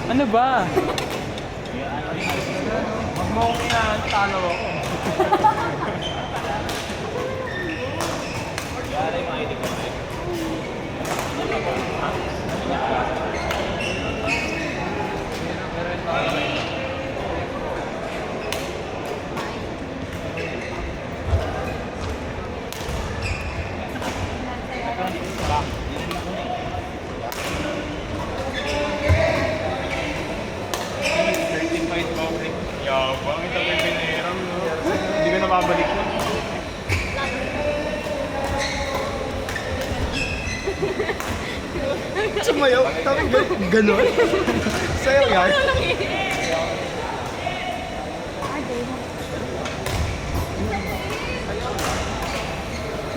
Ano ba? Huwag mo akong inaan, talo ako. Yari mga ID ko. Yabang, ito may pinirang, no? Hindi ko napabalik yun. Sumayaw, tawag gano'n. Sayaw yan.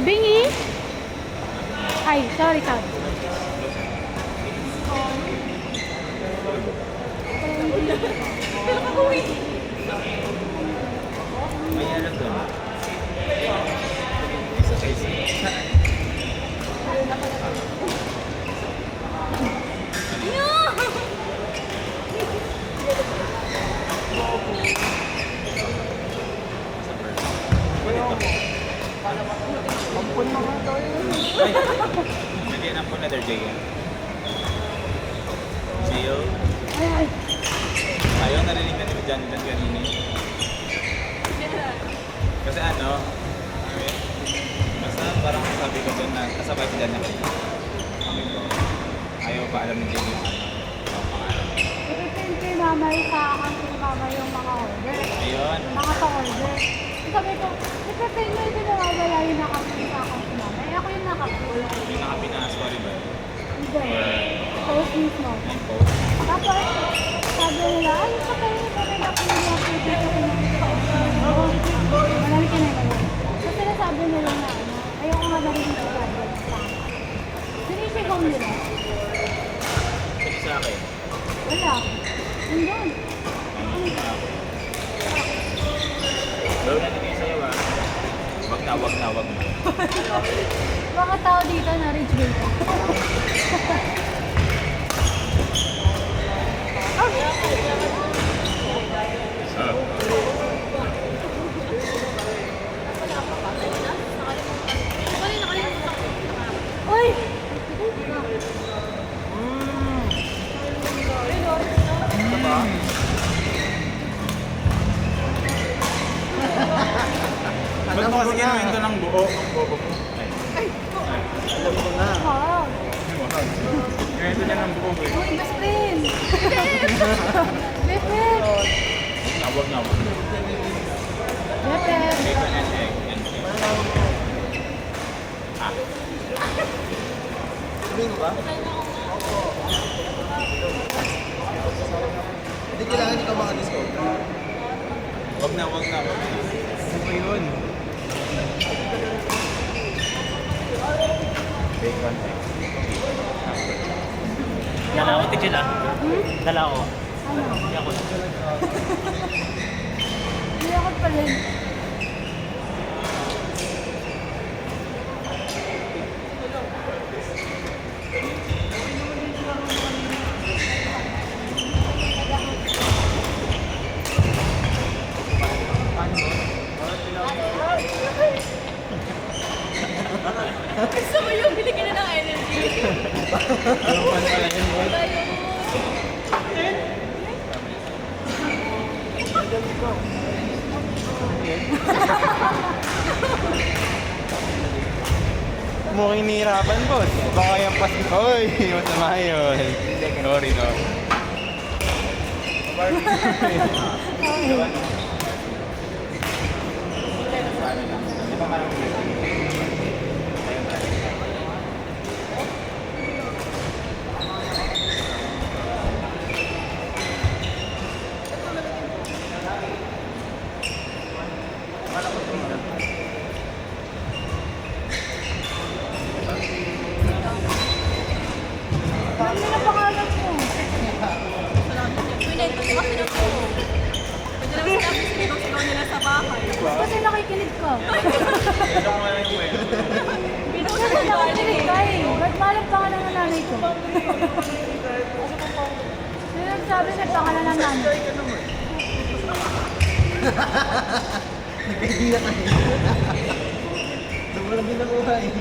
Bingi? Ay, sorry, sorry. May alam doon. Ampun na nga tayo. Ay! Lagyan ang po letter J yan. Gio. Ay, ay. Ayaw narinig na ni John Dan kanina. Kasi ano, basta parang sabi ko doon na kasabay si John na kayo. Sabi ko, ayaw pa alam ni Jay yung ano, yung pangalan. Ipipin kay mama yung sa akin kay mama yung mga order. Ayun. Mga pa-order. Sabi ko, ipipin mo yung pinawawala yung nakapin sa akin si mama. Eh, ako yung nakapin. Yung nakapi na story ba? Hindi. Post mismo. Yung post. Tapos, sabi nila, ay, ito kayo, bakit ako yung mga dito ko marami ka na naman. Kasi sinasabi nila na, ano, ayoko nga narinig sa order sa akin. Sinisigaw nila. Kasi sa akin. Wala. Nandun. Bro, narinig sa'yo ah. Wag na, wag na, wag na. Mga tao dito na rich dito. Uy! Ba't mo kasi kinuwento ng buo? Ang bobo mo. Alam ko na. Wow! Kinuwento niya ng buo ko eh. Uy, best friend! Best friend! Wag na, wag na. Best friend! Bacon and egg. Ah. Sabihin mo ba? Hindi kailangan ikaw maka-discount. Wag na, wag na, wag na. Ano yun? Bacon egg. Dala ko, tigil ah. Dala ko. Ano? Hindi ako. Hindi ako pala. Gusto mo yung binigyan na ng energy? Ano pa pala yun, boy? Mukhang nihirapan, boss. Baka yung pas... Oy, masama yun. Sorry, no. Ano na pangalan mo? Pinento ko kasi ng buo. Pwede naman sinabi sinigaw nila sa bahay. Kasi nakikinig ka. Ito ko lang yung kwento. Kasi nakikinig ka eh. Ba't malam pangalan ng nanay ko? Sinasabi sabi sa pangalan ng nanay. Nagkaibigan na eh. Sobrang ginakuha eh.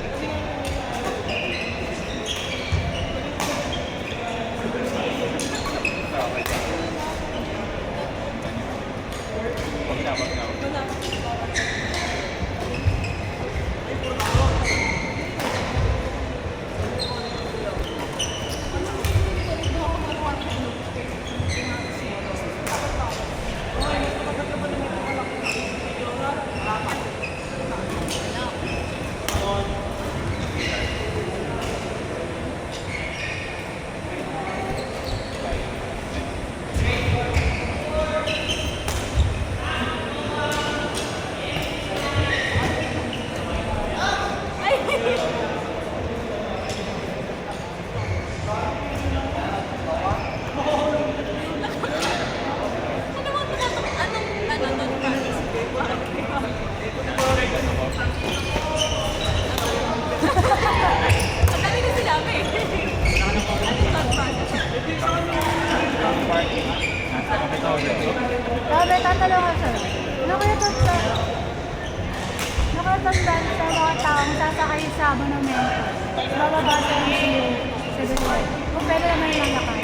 Sabi, tatalungan sa'yo. Nakatandaan sa mga taong sasakay sa monumento. Bababa sa MCU sa Dubai. Kung pwede naman yung lalakay.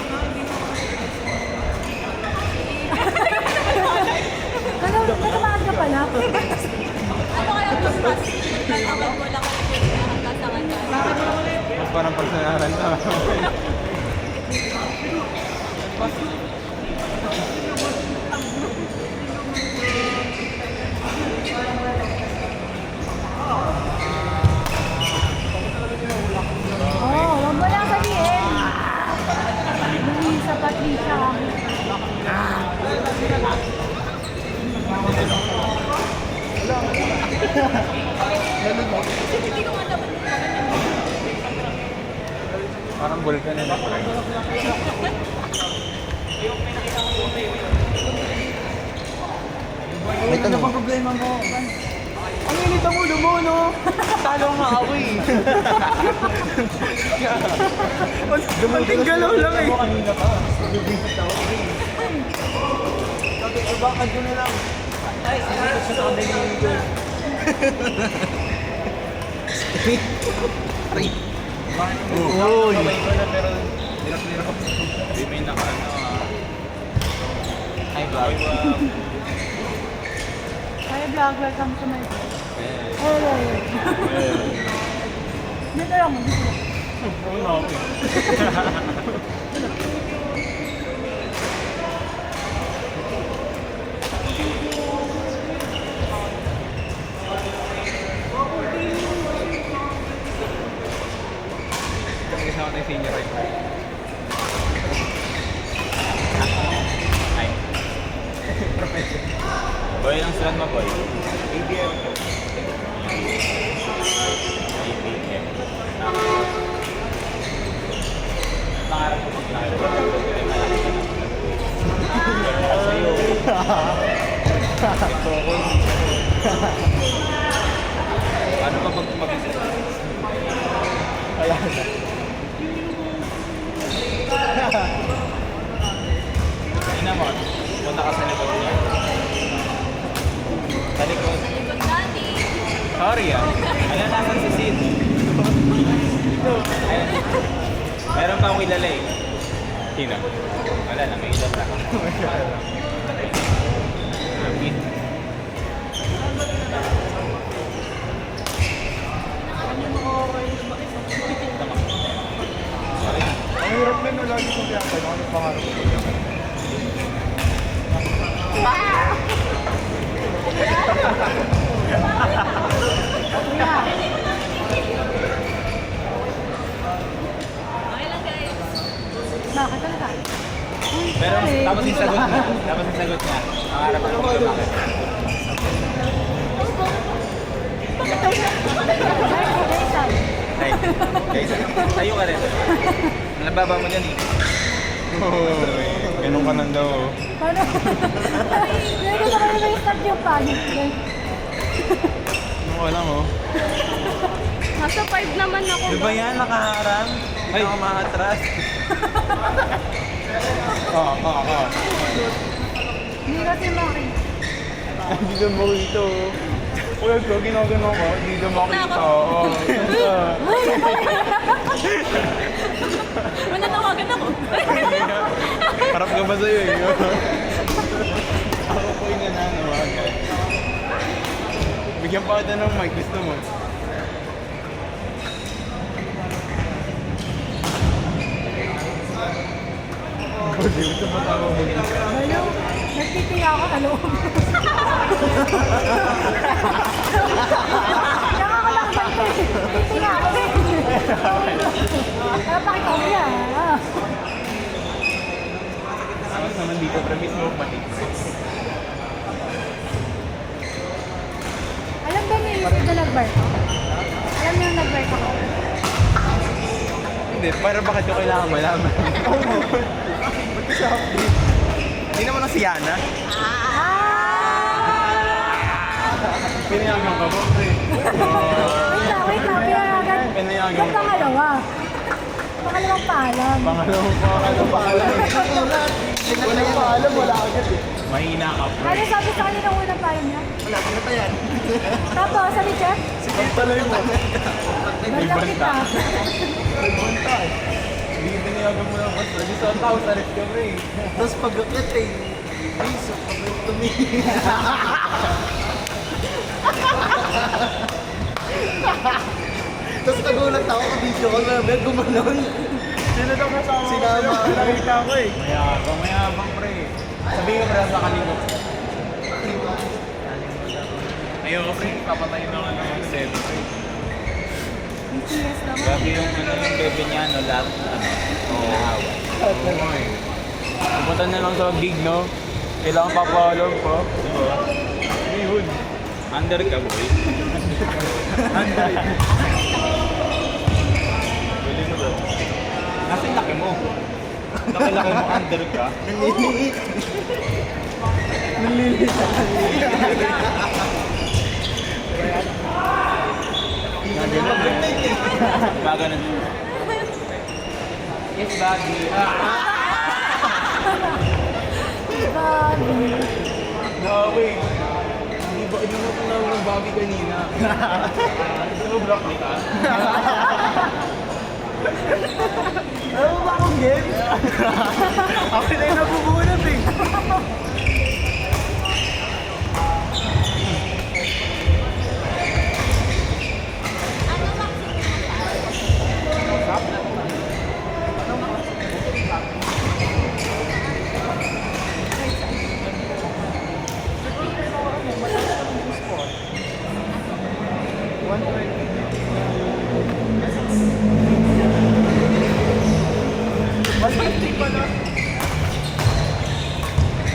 Nagkamaan ka pala. Ano kaya mas mas? Nag-awag mo lang kasi ang kasangan ka. Mas parang personalan na. Oo, wag mo lang sabihin. Luisa Patricia. Parang bulkan na lang. May tanong. Ano bang problema mo? Ang init ang ulo mo, no? Talo ang maawi. Kunting galaw lang eh. Kanina pa. Nabibisit ako. Sabi ko, bakit yun na lang? Ay, sinigit siya sa kanilang girl. Uy! Kamay ko na pero nirap-nirap ako. Hindi may naka-ano ah. Hi, vlog. Hi vlog, welcome to my vlog. Hello. Dito lang mo, dito lang. Kasama tayo senior eh. Ay. Boy, ang sulat mo, boy? ABM. ABM. Pangarap ko ano pa pag mabisa? Wala na. Ina mo, punta ka sa likod niya. Sa likod. Likod dati. Sorry ah. Ano, nasan si Sid? Ayun. Meron pa akong ilalay. Sino? Wala na, may ilan na. Ang hirap na lagi kong tiyatay. Ano ang pangarap ko? Okay lang guys. Bakit talaga? Pero tapos yung sagot niya. Tapos yung sagot niya. Pangarap ko kung bakit. Ay, guys, tayo ka rin. Nababa mo dyan eh. Oo. Ganun ka nang daw. Paano? Hindi ko na kayo start yung panic. Ano ka lang oh. Nasa 5 naman ako. Di ba yan nakaharang? Ay, ako makatras. Oo. Hindi kasi makita. Hindi mo ito. Uy, ko, ginagawa ko. Hindi mo makita. Oo. Mananawagan ako. Harap ka ba sa'yo eh? Ako po yung nananawagan. Bigyan pa kita ng mic. Gusto mo? Hindi mo ito matawa mo. Ano? Nagtitinga ako sa loob. Kaya ako lang ba? Titinga ako din. Kaya pakita ko yan. Tapos naman dito, pero mismo matik. Alam ba niyo yung na nag-birth ako? Alam niyo yung nag-birth ako? Hindi, para bakit ko kailangan malaman? Ba't ko siya update? Hindi naman na si Yana. Pinayagan ka ba? Wait lang, pinayagan. Pinayagan Ba't pangalawa? Pangalawang paalam. Pangalawang paalam. Walang paalam, wala agad eh. Mahina ka po. Ano sabi sa kanila ng unang paalam niya? Wala, ano pa yan? Tapos, sabi siya? Sige, talay mo. Ganda kita. May banta eh. Hindi pinayagan mo lang mas. Di sa tao, tarit ka ba eh. Tapos pag-akit eh. Ay, so pag-tumi. Tapos nagulat ako sa video ko na may gumanon. Sino daw kasama ko? Sinama. Nakita ko eh. Mayabang pre. Sabihin ko pre sa kanino. Ayoko pre, papatayin ako ng Seb. BTS naman. Grabe yung bebe niya, no? Lahat, hinahawa. Oo eh. Pupunta na lang sa gig, no? Kailangan papalog po. Bihon. Under ka, boy. Bili mo daw. Nasa yung laki mo. Laki-laki mo, under ka. Nanliliit. Gaganon. Yes, Baggy. Bobby. No, wait. Hindi mo tinawag ng Bobby kanina. Gusto mo broccoli ka? Ano ba akong game? Ako na yung nabubunot eh.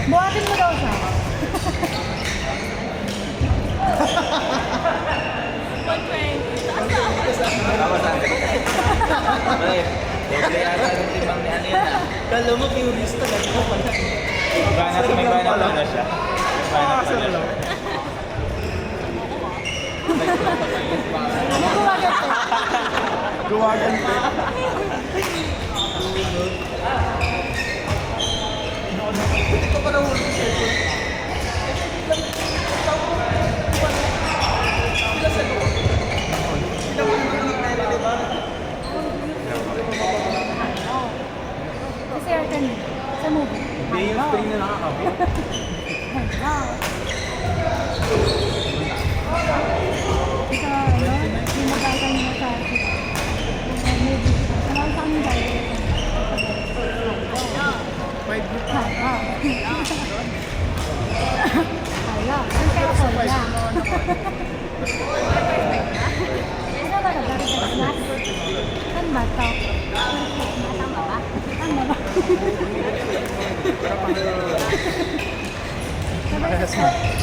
Buhatin mo daw siya. Tapos under ka. Pre, doble yata yung timbang ni ano yan ah. Kala mo curious talaga ko pala. May banat pala siya. May banat pala siya. Guwagan pa. Hindi ko pa nahulog siya. Kasi Arkan, sa movie. Hindi yung spring na nakakabot. Wow. Ito, ano, yung nagkakal niya sa movie. Ano sa amin dahil? Hala, ang kaya ko na. Ano ba na dari sa snack? Ano ba ito? Tama ba? Tama ba?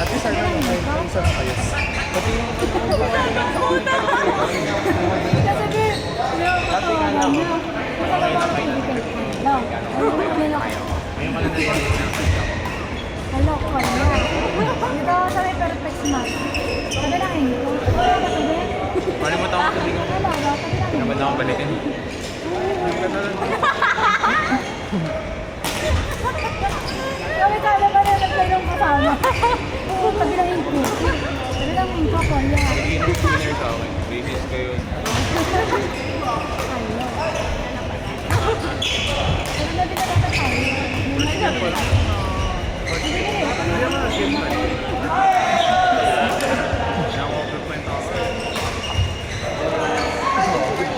At least I don't know sa ayos. Pati yung Kasi din, tawagan niya. Tawagan ko ibigay ko. No, hello ko niya. Dito sa may perfect match. Sabi lang eh. Sabi? Paano mo tawag sa bingo? Hello, sabi lang eh. Dapat na akong balikin. Oo. Sabi ka naman na nag-play ng kasama. Oo, pabilangin ko. Pabilangin ko, Koya. Naging winner sa akin. Babies ko yun. Pero nabi na natin tayo.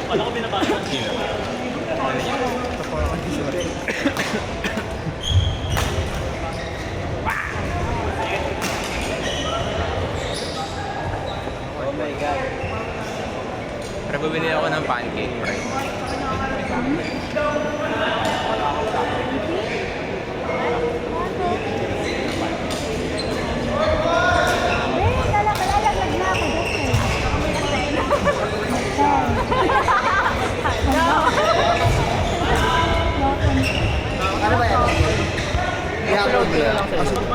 Paano ko binabasa? Oh my God. Pero bumili ako ng pancake, right?